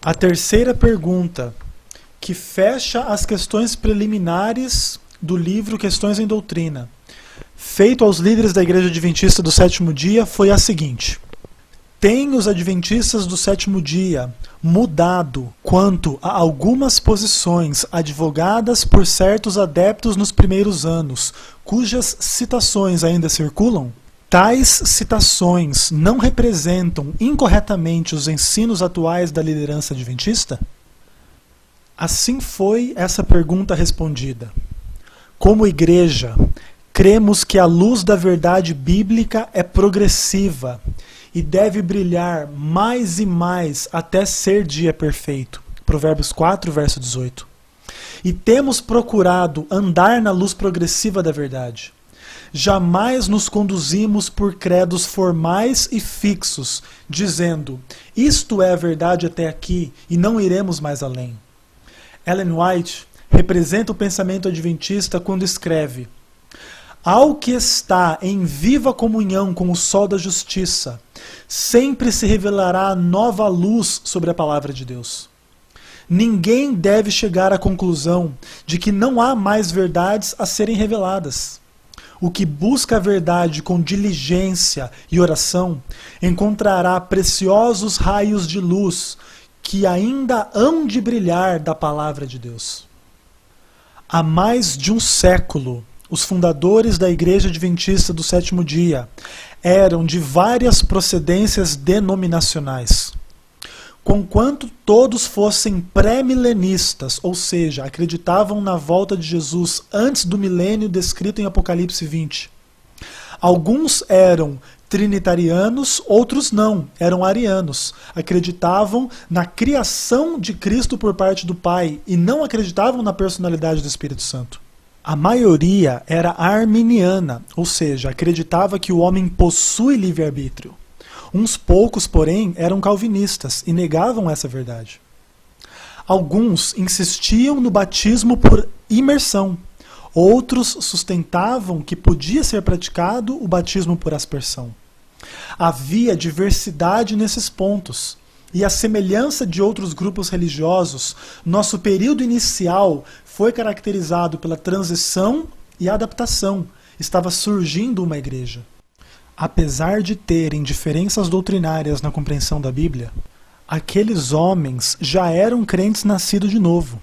A terceira pergunta, que fecha as questões preliminares do livro Questões em Doutrina, feito aos líderes da Igreja Adventista do Sétimo Dia, foi a seguinte: têm os Adventistas do Sétimo Dia mudado quanto a algumas posições advogadas por certos adeptos nos primeiros anos, cujas citações ainda circulam? Tais citações não representam incorretamente os ensinos atuais da liderança adventista? Assim foi essa pergunta respondida. Como igreja, cremos que a luz da verdade bíblica é progressiva e deve brilhar mais e mais até ser dia perfeito. Provérbios 4, verso 18. E temos procurado andar na luz progressiva da verdade. Jamais nos conduzimos por credos formais e fixos, dizendo, isto é a verdade até aqui e não iremos mais além. Ellen White representa o pensamento adventista quando escreve: ao que está em viva comunhão com o sol da justiça, sempre se revelará nova luz sobre a palavra de Deus. Ninguém deve chegar à conclusão de que não há mais verdades a serem reveladas. O que busca a verdade com diligência e oração encontrará preciosos raios de luz que ainda hão de brilhar da palavra de Deus. Há mais de um século, os fundadores da Igreja Adventista do Sétimo Dia eram de várias procedências denominacionais. Conquanto todos fossem pré-milenistas, ou seja, acreditavam na volta de Jesus antes do milênio descrito em Apocalipse 20. Alguns eram trinitarianos, outros não, eram arianos. Acreditavam na criação de Cristo por parte do Pai e não acreditavam na personalidade do Espírito Santo. A maioria era arminiana, ou seja, acreditava que o homem possui livre-arbítrio. Uns poucos, porém, eram calvinistas e negavam essa verdade. Alguns insistiam no batismo por imersão. Outros sustentavam que podia ser praticado o batismo por aspersão. Havia diversidade nesses pontos. E à semelhança de outros grupos religiosos, nosso período inicial foi caracterizado pela transição e adaptação. Estava surgindo uma igreja. Apesar de terem diferenças doutrinárias na compreensão da Bíblia, aqueles homens já eram crentes nascidos de novo.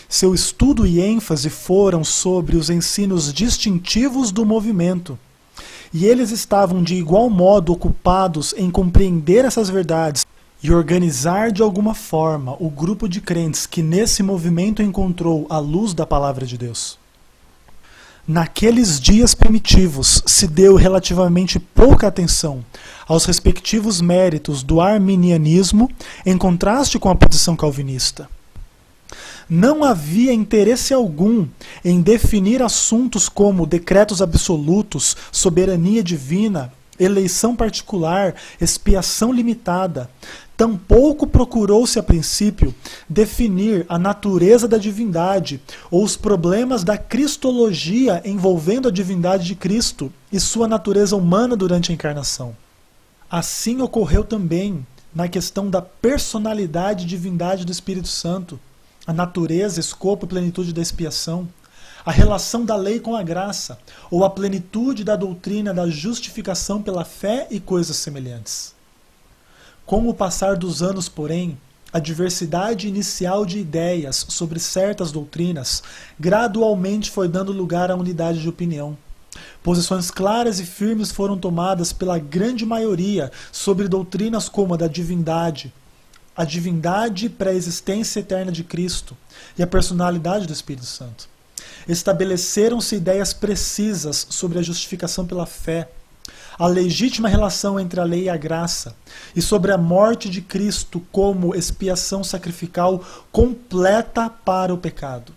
Seu estudo e ênfase foram sobre os ensinos distintivos do movimento. E eles estavam de igual modo ocupados em compreender essas verdades e organizar de alguma forma o grupo de crentes que nesse movimento encontrou a luz da palavra de Deus. Naqueles dias primitivos se deu relativamente pouca atenção aos respectivos méritos do arminianismo em contraste com a posição calvinista. Não havia interesse algum em definir assuntos como decretos absolutos, soberania divina, eleição particular, expiação limitada. Tampouco procurou-se a princípio definir a natureza da divindade ou os problemas da cristologia envolvendo a divindade de Cristo e sua natureza humana durante a encarnação. Assim ocorreu também na questão da personalidade e divindade do Espírito Santo, a natureza, escopo e plenitude da expiação, a relação da lei com a graça, ou a plenitude da doutrina da justificação pela fé e coisas semelhantes. Com o passar dos anos, porém, a diversidade inicial de ideias sobre certas doutrinas gradualmente foi dando lugar à unidade de opinião. Posições claras e firmes foram tomadas pela grande maioria sobre doutrinas como a divindade pré-existência eterna de Cristo e a personalidade do Espírito Santo. Estabeleceram-se ideias precisas sobre a justificação pela fé, a legítima relação entre a lei e a graça, e sobre a morte de Cristo como expiação sacrificial completa para o pecado.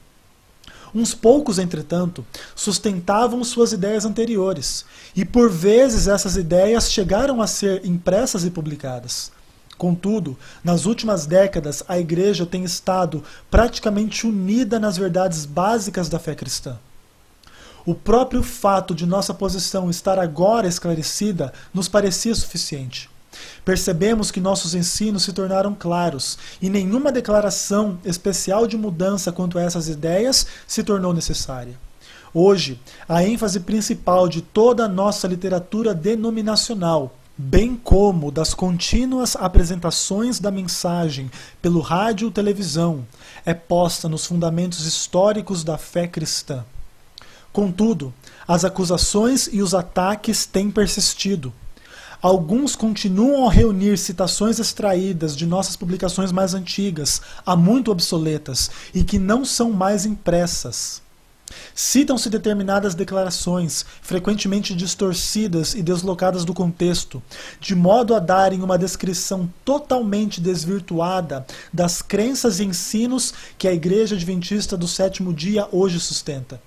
Uns poucos, entretanto, sustentavam suas ideias anteriores, e por vezes essas ideias chegaram a ser impressas e publicadas. Contudo, nas últimas décadas, a Igreja tem estado praticamente unida nas verdades básicas da fé cristã. O próprio fato de nossa posição estar agora esclarecida nos parecia suficiente. Percebemos que nossos ensinos se tornaram claros e nenhuma declaração especial de mudança quanto a essas ideias se tornou necessária. Hoje, a ênfase principal de toda a nossa literatura denominacional, bem como das contínuas apresentações da mensagem pelo rádio e televisão, é posta nos fundamentos históricos da fé cristã. Contudo, as acusações e os ataques têm persistido. Alguns continuam a reunir citações extraídas de nossas publicações mais antigas, há muito obsoletas, e que não são mais impressas. Citam-se determinadas declarações, frequentemente distorcidas e deslocadas do contexto, de modo a darem uma descrição totalmente desvirtuada das crenças e ensinos que a Igreja Adventista do Sétimo Dia hoje sustenta.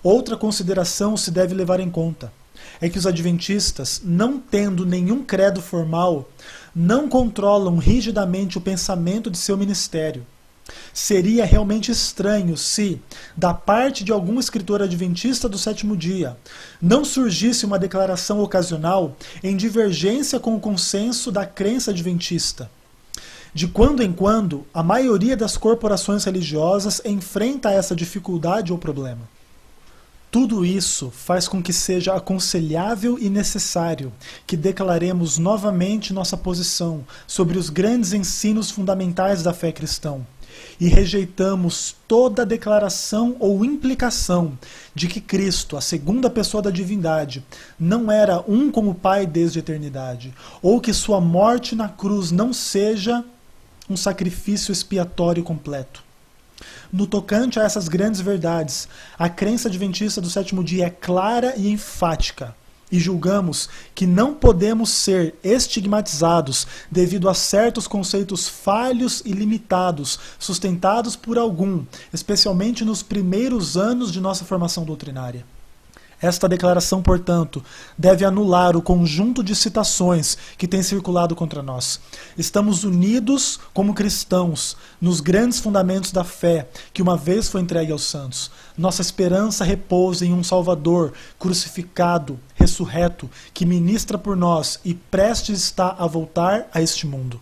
Outra consideração se deve levar em conta é que os adventistas, não tendo nenhum credo formal, não controlam rigidamente o pensamento de seu ministério. Seria realmente estranho se, da parte de algum escritor adventista do sétimo dia, não surgisse uma declaração ocasional em divergência com o consenso da crença adventista. De quando em quando, a maioria das corporações religiosas enfrenta essa dificuldade ou problema. Tudo isso faz com que seja aconselhável e necessário que declaremos novamente nossa posição sobre os grandes ensinos fundamentais da fé cristã e rejeitamos toda declaração ou implicação de que Cristo, a segunda pessoa da divindade, não era um com o Pai desde a eternidade, ou que sua morte na cruz não seja um sacrifício expiatório completo. No tocante a essas grandes verdades, a crença adventista do sétimo dia é clara e enfática, e julgamos que não podemos ser estigmatizados devido a certos conceitos falhos e limitados, sustentados por algum, especialmente nos primeiros anos de nossa formação doutrinária. Esta declaração, portanto, deve anular o conjunto de citações que tem circulado contra nós. Estamos unidos como cristãos nos grandes fundamentos da fé que uma vez foi entregue aos santos. Nossa esperança repousa em um Salvador crucificado, ressurreto, que ministra por nós e prestes está a voltar a este mundo.